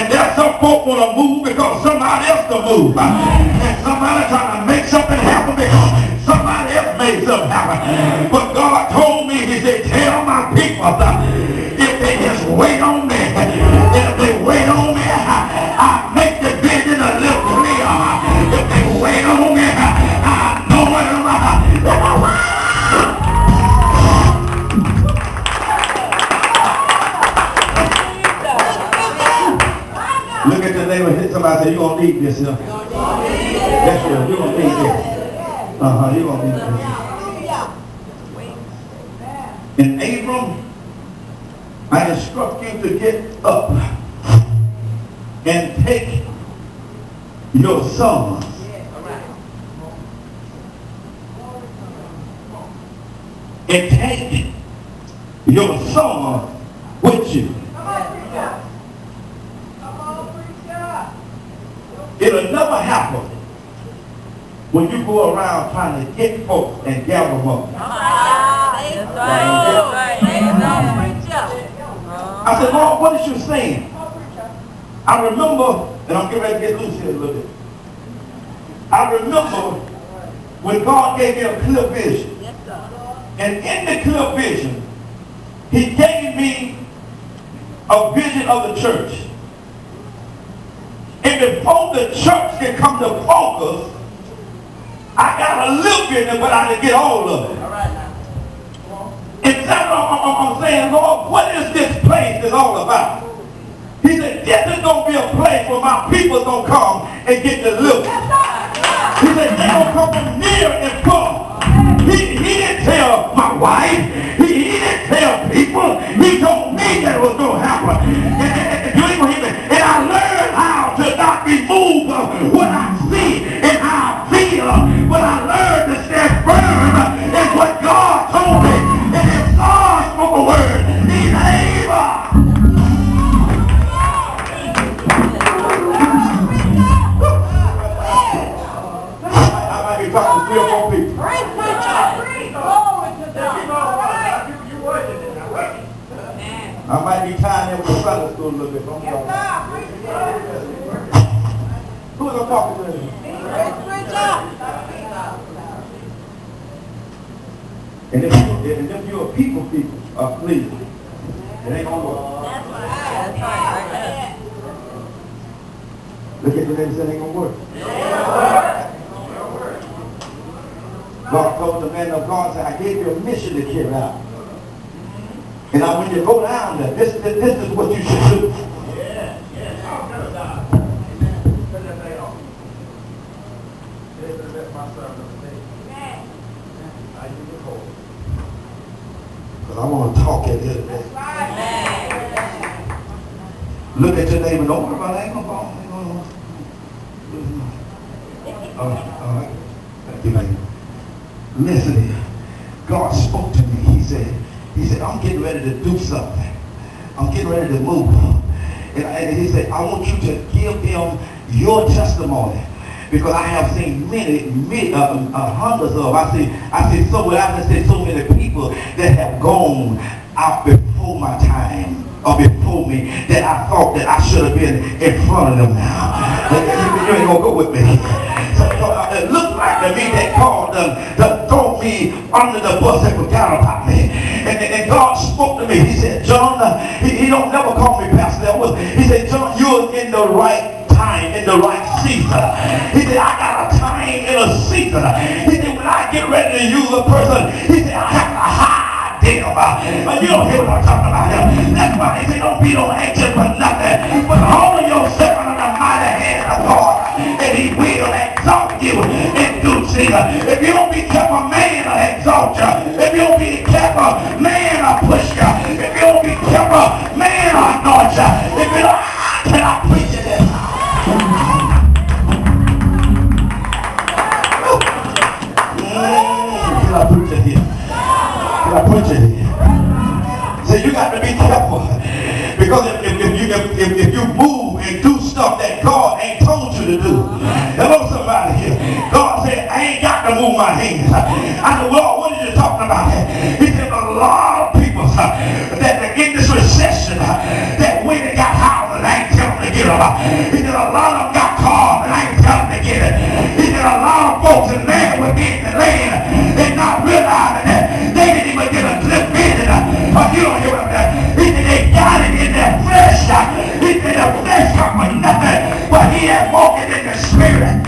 And there's some folk want to move because somebody else to move. And somebody trying to make something happen because somebody else made something happen. But God told me, he said, tell my people, if they just wait on me, if they wait on me, I make the vision a little clearer. If they wait on me, I know what I'm Look at your neighbor and hit somebody and say, you're going to need this here. That's right, you're going to need this. You're going to need this. And Abram, I instruct you to get up and take your sons. And take your son with you. It'll never happen when you go around trying to get folks and gather them up. I said, Lord, what is you saying? I remember, and I'm getting ready to get loose here a little bit. I remember when God gave me a clear vision. And in the clear vision, he gave me a vision of the church. And before the church can come to focus, I got a little bit of it, but I didn't get all of it. And that's what I'm saying, Lord, what is this place is all about? He said, this is going to be a place where my people's going to come and get delivered. He said, they're going to come from near and far. He didn't tell my wife. He didn't tell people. He told me that it was going to happen. And I learned how to not be moved by what I see and how I feel. But I learned to stand firm in what God told me. And if God spoke a word, he's able. I might be talking to 3 or 4 people. I might be tying in with the Sunday school a little bit. Who's I'm talking to? And if you're a people, please, it ain't gonna work. Look at the name and say it ain't gonna work. God told the man of God, said, I gave you a mission to carry out. And now when you go down there, this is what you should do. Because I want to talk at you today. Look at your neighbor. Don't worry about it. Ain't no problem. All right. Thank you, baby. Listen here. God spoke to me. He said, I'm getting ready to do something. I'm getting ready to move. And he said, I want you to give them your testimony. Because I have seen many hundreds of, I see so many people that have gone out before my time or before me that I thought that I should have been in front of them now. You ain't gonna go with me. So it looked like to me that God to throw me under the bus and forgot about me. And God spoke to me. He said, John, he don't never call me Pastor. He said, John, you're in the right time, in the right season. He said, I got a time in a season. He said, when I get ready to use a person, he said, I have to hide them. But you don't hear what I'm talking about here. That's why he said, don't be no anxious for nothing. But humble yourself under the mighty hand of God. And he will exalt you in due season. If you don't be careful, man will exalt you. If you don't be careful, man will push you. If you don't be careful, man will anoint you. If you don't, can I preach it this? Can I preach it here? Can I preach it here? So you got to be careful. Because if you move and do stuff that God ain't told you to do. Hello, somebody here. God said, I ain't got to move my hands. I said, well, what are you talking about? He said, a lot of people that in this recession that went and got houses, I ain't telling them to get them. He said a lot of them got cars and I ain't telling them to get it. He said a lot of folks in land would be in the land and not realizing that they didn't even get a clip vision. You don't hear what I'm saying? He said they got it in their flesh. He said the flesh come with nothing, but he had walking in the spirit.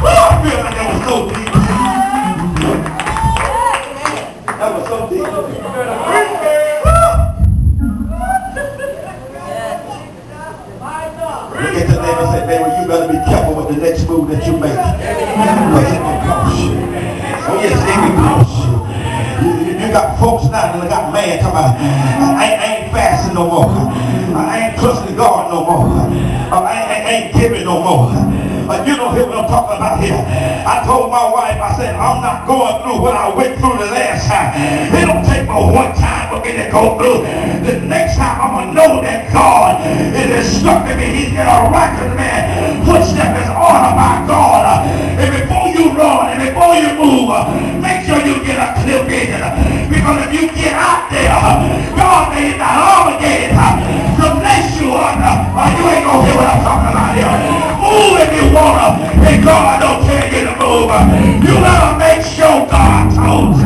Oh, I feel like that was so deep. That was so deep. Look at the neighbor and say, neighbor, you better be careful with the next move that you make. Because it will cost you. Oh yes, it will cost you. You got folks now that got man come out. I ain't fasting no more. I ain't trusting God no more. I ain't giving no more. You don't hear what I'm talking about here. I told my wife, I said, I'm not going through what I went through the last time. It don't take but one time for me to go through. The next time I'm going to know that God is instructing me. He's got a righteous man. Footstep is ordered by God. And before you run and before you move, make sure you get a clear vision. Because if you get out there, God is not obligated to bless you up. You ain't going to hear what I'm talking about here. Move if you want to, and God don't tell you to move. You gotta make sure God told you.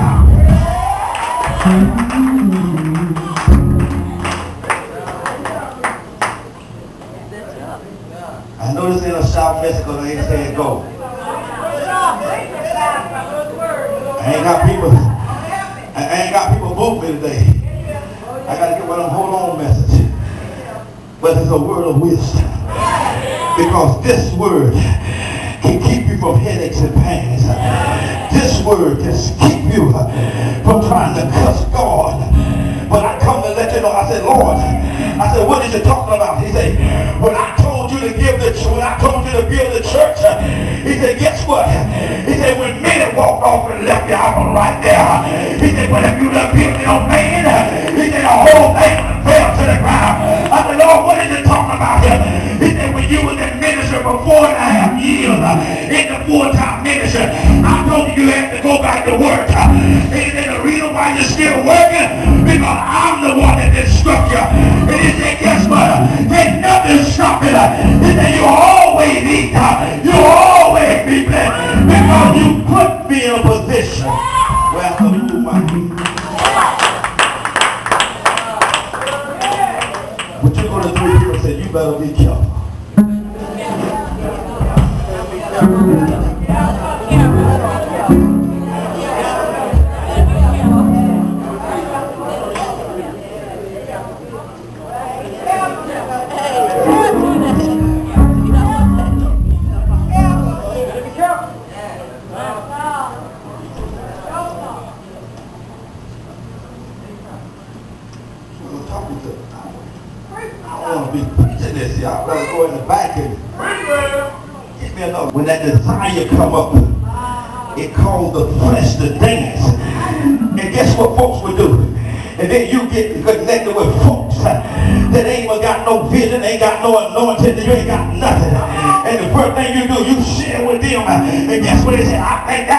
I know this ain't a shout message because I ain't saying go. I ain't got people move me today. I gotta get one of them hold on message. But it's a word of wisdom. Because this word can keep you from headaches and pains. This word can keep you from trying to cuss God. But I come to let you know, I said, Lord, I said, what is you talking about? He said, when I told you to give the church, he said, guess what? He said, when many walked off and left you, I was right there. He said, but if you done give me no man, he said, the whole thing fell to the ground. I said, Lord, what is you talking about here? He said, when you was in ministry for 4.5 years, in the full-time ministry, I told you had to go back to work. He said, the reason why you're still working, because I'm the one that instruct you. And he said, guess what? Ain't nothing stopping it. He said, you always eat. You always be blessed. Because you put me in a position where I can move my feet. But you're going to do here and say, you better be careful. When that desire come up, it calls the flesh to dance. And guess what folks will do? And then you get connected with folks that ain't even got no vision, ain't got no anointing, you ain't got nothing. And the first thing you do, you share with them. And guess what they say? I think that